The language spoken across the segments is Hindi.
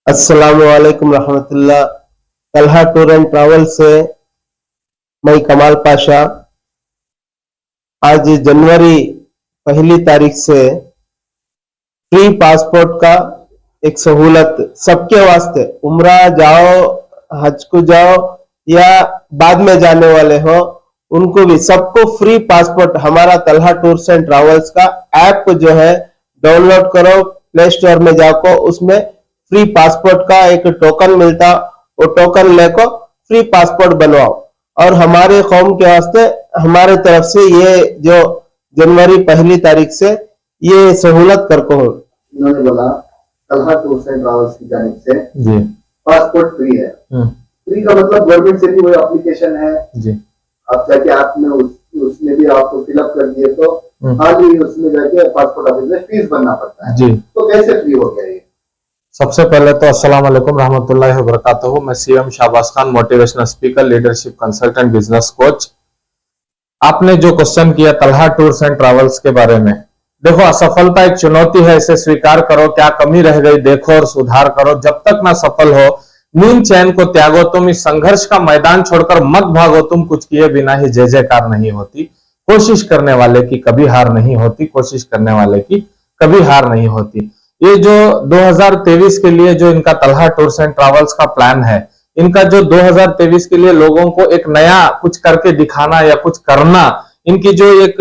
अस्सलामुअलैकुम रहमतुल्लाह। तलहा टूर एंड ट्रैवल से मैं कमाल पाशा। आज जनवरी 1 तारीख से फ्री पासपोर्ट का एक सहूलत सबके वास्ते, उम्रा जाओ, हज को जाओ या बाद में जाने वाले हो, उनको भी सबको फ्री पासपोर्ट हमारा तलहा टूर्स एंड ट्रैवल्स का ऐप जो है डाउनलोड करो, प्ले स्टोर में जाकर उसमें फ्री पासपोर्ट का एक टोकन मिलता, वो टोकन लेकर फ्री पासपोर्ट बनवाओ। और हमारे कौम के वास्ते हमारे तरफ से ये जो जनवरी 1 तारीख से ये सहूलत करको हूँ। इन्होंने बोला तलहा टूर्स एंड ट्रैवल्स की जानिब से जी पासपोर्ट फ्री है। फ्री का मतलब गवर्नमेंट से भी वो एप्लीकेशन है जी, आप जाके ऐप में उसमें भी आपको फिलअप कर दिए तो खाली उसमें जाके पासपोर्ट ऑफिस में फीस भरना पड़ता है जी। तो कैसे फ्री हो गया ये? सबसे पहले तो अस्सलाम वालेकुम रहमतुल्लाहि व बरकातहू। मैं CM Shahbaz Khan, motivational speaker, leadership consultant, business coach. आपने जो क्वेश्चन किया तलहा टूर्स एंड ट्रैवल्स के बारे में, देखो असफलता एक चुनौती है, इसे स्वीकार करो, क्या कमी रह गई देखो और सुधार करो। जब तक ना सफल हो नींद चैन को त्यागो, तुम इस संघर्ष का मैदान छोड़कर मत भागो, तुम कुछ किए बिना ही जय जयकार नहीं होती। कोशिश करने वाले की कभी हार नहीं होती, कोशिश करने वाले की कभी हार नहीं होती। ये जो 2023 के लिए जो इनका तलहा टूर्स एंड ट्रैवल्स का प्लान है, इनका जो 2023 के लिए लोगों को एक नया कुछ करके दिखाना या कुछ करना, इनकी जो एक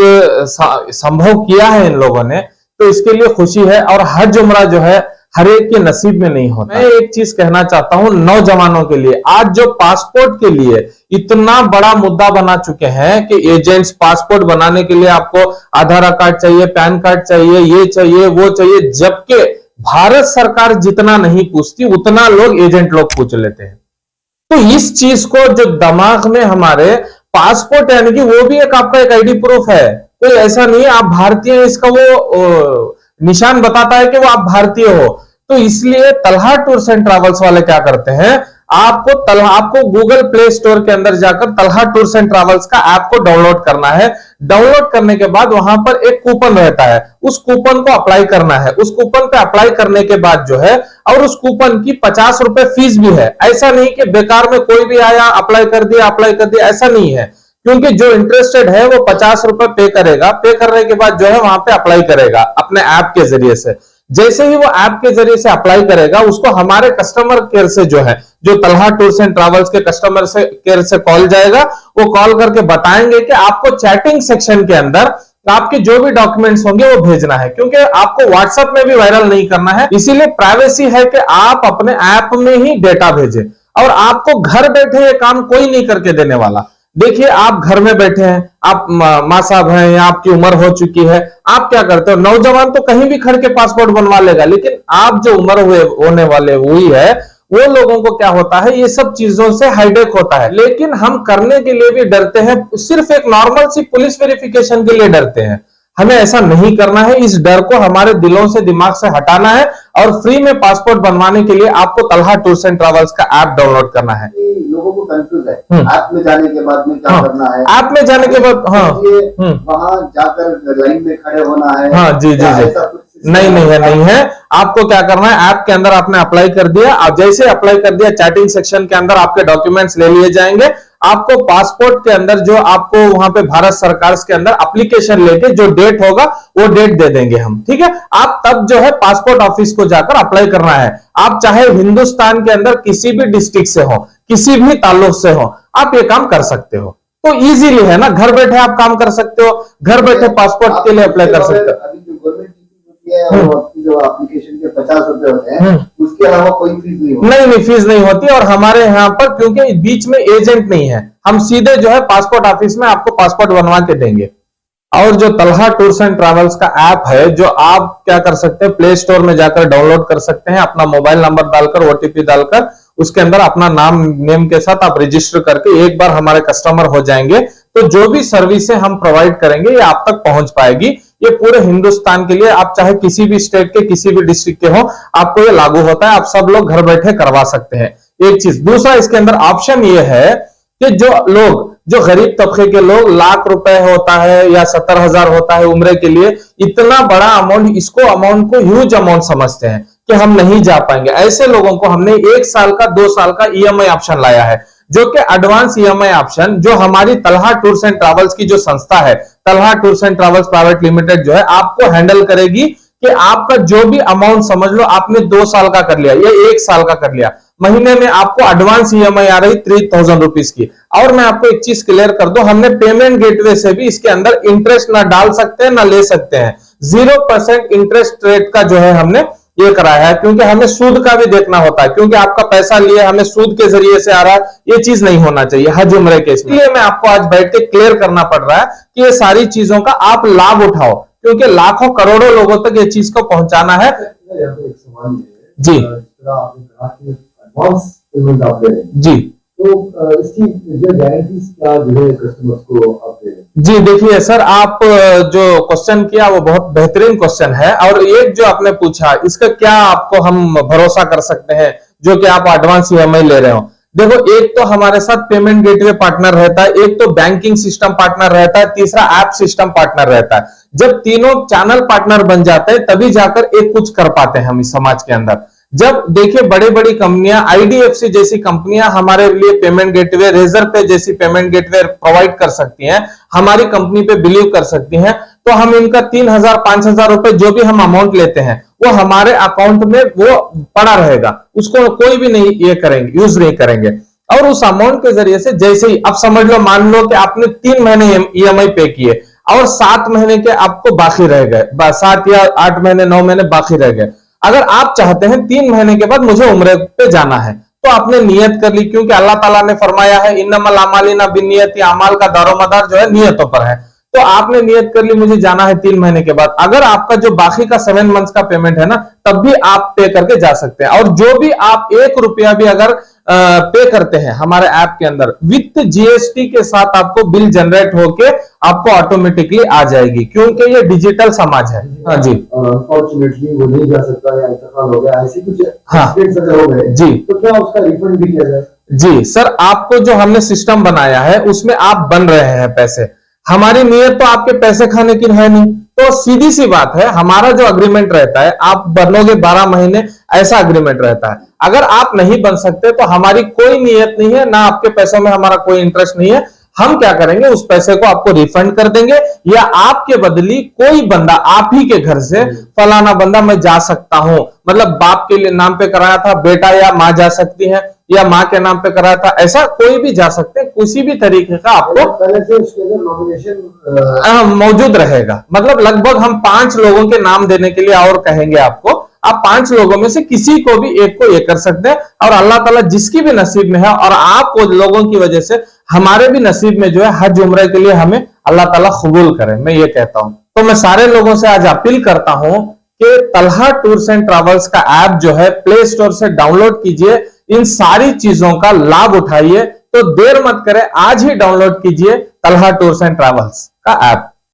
संभव किया है इन लोगों ने, तो इसके लिए खुशी है। और हज उम्रा जो है हर एक के नसीब में नहीं होता। मैं एक चीज कहना चाहता हूं नौजवानों के लिए, आज जो पासपोर्ट के लिए इतना बड़ा मुद्दा बना चुके हैं कि एजेंट्स पासपोर्ट बनाने के लिए आपको आधार कार्ड चाहिए, पैन कार्ड चाहिए, ये चाहिए, वो चाहिए, जबकि भारत सरकार जितना नहीं पूछती उतना लोग एजेंट लोग पूछ लेते हैं। तो इस चीज को जो दिमाग में हमारे पासपोर्ट यानी कि वो भी एक आपका एक आईडी प्रूफ है, कोई ऐसा नहीं है आप भारतीय, इसका वो निशान बताता है कि वो आप भारतीय हो। तो इसलिए तलहा टूर्स एंड ट्रैवल्स वाले क्या करते हैं, आपको गूगल प्ले स्टोर के अंदर जाकर तलहा टूर्स एंड ट्रैवल्स का ऐप को डाउनलोड करना है। डाउनलोड करने के बाद वहां पर एक कूपन रहता है, उस कूपन को अप्लाई करना है। उस कूपन पे अप्लाई करने के बाद जो है, और उस कूपन की 50 रुपए फीस भी है। ऐसा नहीं कि बेकार में कोई भी आया अप्लाई कर दिया, ऐसा नहीं है, क्योंकि जो इंटरेस्टेड है वो 50 रुपए पे करेगा। पे करने के बाद जो है वहां पे अप्लाई करेगा अपने ऐप के जरिए से। जैसे ही वो ऐप के जरिए से अप्लाई करेगा, उसको हमारे कस्टमर केयर से जो है, जो तलहा टूर्स एंड ट्रैवल्स के कस्टमर से केयर से कॉल जाएगा, वो कॉल करके बताएंगे कि आपको चैटिंग सेक्शन के अंदर आपके जो भी डॉक्यूमेंट्स होंगे वो भेजना है, क्योंकि आपको व्हाट्सएप में भी वायरल नहीं करना है। इसीलिए प्राइवेसी है कि आप अपने ऐप में ही डेटा भेजें, और आपको घर बैठे ये काम कोई नहीं करके देने वाला। देखिए आप घर में बैठे हैं, आप माँ साहब हैं या आपकी उम्र हो चुकी है, आप क्या करते हो, नौजवान तो कहीं भी खड़ के पासपोर्ट बनवा लेगा, लेकिन आप जो उम्र होने वाले हुई है, वो लोगों को क्या होता है, ये सब चीजों से हाईटेक होता है। लेकिन हम करने के लिए भी डरते हैं, सिर्फ एक नॉर्मल सी पुलिस वेरिफिकेशन के लिए डरते हैं। हमें ऐसा नहीं करना है, इस डर को हमारे दिलों से, दिमाग से हटाना है, और फ्री में पासपोर्ट बनवाने के लिए आपको तलहा टूर्स एंड ट्रैवल्स का ऐप डाउनलोड करना है। लोगों को कंफ्यूज है ऐप में जाने के बाद में क्या करना है, ऐप में जाने के बाद वहां जाकर लाइन में खड़े होना है। हाँ जी जी जी, नहीं है। आपको क्या करना है, ऐप के अंदर आपने अप्लाई कर दिया, आप जैसे अप्लाई कर दिया, चैटिंग सेक्शन के अंदर आपके डॉक्यूमेंट्स ले लिए जाएंगे। आपको पासपोर्ट के अंदर जो आपको वहां पे भारत सरकार के अंदर एप्लीकेशन लेके जो डेट होगा वो डेट दे देंगे हम, ठीक है। आप तब जो है पासपोर्ट ऑफिस को जाकर अप्लाई करना है। आप चाहे हिंदुस्तान के अंदर किसी भी डिस्ट्रिक्ट से हो, किसी भी ताल्लुक से हो, आप ये काम कर सकते हो। तो इजीली है ना, घर बैठे आप काम कर सकते हो, घर बैठे पासपोर्ट के लिए अप्लाई कर सकते हो। जो एप्लीकेशन के 50 रुपए होते हैं, उसके अलावा कोई फीस नहीं होती। नहीं फीस नहीं होती। और हमारे यहाँ पर क्योंकि बीच में एजेंट नहीं है, हम सीधे जो है पासपोर्ट ऑफिस में आपको पासपोर्ट बनवा के देंगे। और जो तलहा टूर्स एंड ट्रैवल्स का ऐप है, जो आप क्या कर सकते हैं, प्ले स्टोर में जाकर डाउनलोड कर सकते हैं, अपना मोबाइल नंबर डालकर, ओटीपी डालकर, उसके अंदर अपना नेम के साथ आप रजिस्टर करके एक बार हमारे कस्टमर हो जाएंगे, तो जो भी सर्विसें हम प्रोवाइड करेंगे ये आप तक पहुंच पाएगी। ये पूरे हिंदुस्तान के लिए, आप चाहे किसी भी स्टेट के, किसी भी डिस्ट्रिक्ट के हो, आपको ये लागू होता है। आप सब लोग घर बैठे करवा सकते हैं, एक चीज। दूसरा, इसके अंदर ऑप्शन ये है कि जो गरीब तबके के लोग, लाख रुपए होता है या 70,000 होता है उम्र के लिए, इतना बड़ा अमाउंट, इसको अमाउंट को ह्यूज अमाउंट समझते हैं कि हम नहीं जा पाएंगे, ऐसे लोगों को हमने 1 साल का 2 साल का ईएमआई ऑप्शन लाया है, जो कि एडवांस ईएमआई ऑप्शन जो हमारी तलहा टूर्स एंड ट्रैवल्स की जो संस्था है, Talha tours and travels private limited जो है, आपको हैंडल करेगी कि आपका जो भी अमाउंट समझ लो आपने 2 साल का कर लिया या 1 साल का कर लिया, महीने में आपको एडवांस ईएमआई आ रही 3000 रुपीज की। और मैं आपको एक चीज क्लियर कर दूं, हमने पेमेंट गेटवे से भी इसके अंदर इंटरेस्ट ना डाल सकते हैं ना ले सकते हैं, 0% इंटरेस्ट रेट का जो है हमने ये कराया है, क्योंकि हमें सूद का भी देखना होता है, क्योंकि आपका पैसा लिए हमें सूद के जरिए से आ रहा है, ये चीज नहीं होना चाहिए हज उम्रे के। इसलिए मैं आपको आज बैठ के क्लियर करना पड़ रहा है कि ये सारी चीजों का आप लाभ उठाओ, क्योंकि लाखों करोड़ों लोगों तक ये चीज को पहुंचाना है। एक सवाल जी आपने कहा कि एडवांस पेमेंट आप दे रहे हैं, जी, तो इसकी जो गारंटीज क्या जो है कस्टमर्स को आप दे रहे हैं? जी देखिए सर, आप जो क्वेश्चन किया वो बहुत बेहतरीन क्वेश्चन है, और एक जो आपने पूछा इसका क्या आपको हम भरोसा कर सकते हैं जो कि आप एडवांस ईएमआई ले रहे हो। देखो, एक तो हमारे साथ पेमेंट गेटवे पार्टनर रहता है, एक तो बैंकिंग सिस्टम पार्टनर रहता है, तीसरा ऐप सिस्टम पार्टनर रहता है। जब तीनों चैनल पार्टनर बन जाते हैं तभी जाकर एक कुछ कर पाते हैं हम इस समाज के अंदर। जब देखिए बड़ी बड़ी कंपनियां, आईडीएफसी जैसी कंपनियां हमारे लिए पेमेंट गेटवे, रेजर पे जैसी पेमेंट गेटवे प्रोवाइड कर सकती हैं, हमारी कंपनी पे बिलीव कर सकती हैं, तो हम इनका 3000 5000 रुपए जो भी हम अमाउंट लेते हैं वो हमारे अकाउंट में वो पड़ा रहेगा, उसको कोई भी नहीं ये करेंगे, यूज नहीं करेंगे। और उस अमाउंट के जरिए से जैसे ही अब समझ लो, मान लो कि आपने 3 महीने ईएमआई पे किए और 7 महीने के आपको बाकी रह गए, 7 या 8 महीने 9 महीने बाकी रह गए। अगर आप चाहते हैं 3 महीने के बाद मुझे उम्रे पे जाना है, तो आपने नियत कर ली, क्योंकि अल्लाह ताला ने फरमाया है इन्नमल अमालिना बिन्नियति, अमाल का दारोमदार जो है नियतों पर है। तो आपने नियत कर ली मुझे जाना है 3 महीने के बाद, अगर आपका जो बाकी का 7 मंथ्स का पेमेंट है ना, तब भी आप पे करके जा सकते हैं। और जो भी आप 1 रुपया भी अगर पे करते हैं हमारे ऐप के अंदर, विथ जीएसटी के साथ आपको बिल जनरेट होके आपको ऑटोमेटिकली आ जाएगी, क्योंकि ये डिजिटल समाज है। हाँ जी, अनफॉर्चुनेटली वो नहीं जा सकता या इंतकाल हो गया, ऐसी कुछ हाँ अगर हो गए जी, तो क्या उसका रिफंड भी किया जाए? जी सर, आपको जो हमने सिस्टम बनाया है उसमें आप बन रहे हैं पैसे, हमारी नीयत तो आपके पैसे खाने की है नहीं, तो सीधी सी बात है, हमारा जो अग्रीमेंट रहता है आप बनोगे 12 महीने, ऐसा अग्रीमेंट रहता है। अगर आप नहीं बन सकते तो हमारी कोई नीयत नहीं है, ना आपके पैसों में हमारा कोई इंटरेस्ट नहीं है। हम क्या करेंगे, उस पैसे को आपको रिफंड कर देंगे, या आपके बदली कोई बंदा आप ही के घर से फलाना बंदा मैं जा सकता हूं, मतलब बाप के लिए नाम पे कराया था, बेटा या मां जा सकती है, या मां के नाम पे कराया था, ऐसा कोई भी जा सकते हैं, किसी भी तरीके का आपको पहले से उसके अंदर नॉमिनेशन मौजूद रहेगा। मतलब लगभग हम 5 लोगों के नाम देने के लिए और कहेंगे आपको, आप 5 लोगों में से किसी को भी एक को ये कर सकते हैं, और अल्लाह ताला जिसकी भी नसीब में है, और आप लोगों की वजह से हमारे भी नसीब में जो है हज उम्रे के लिए हमें अल्लाह ताला कबूल करे, मैं ये कहता हूं। तो मैं सारे लोगों से आज अपील करता हूं कि तलहा टूर्स एंड ट्रैवल्स का ऐप जो है प्ले स्टोर से डाउनलोड कीजिए, इन सारी चीजों का लाभ उठाइए। तो देर मत करें, आज ही डाउनलोड कीजिए तलहा टूर्स एंड ट्रैवल्स का ऐप।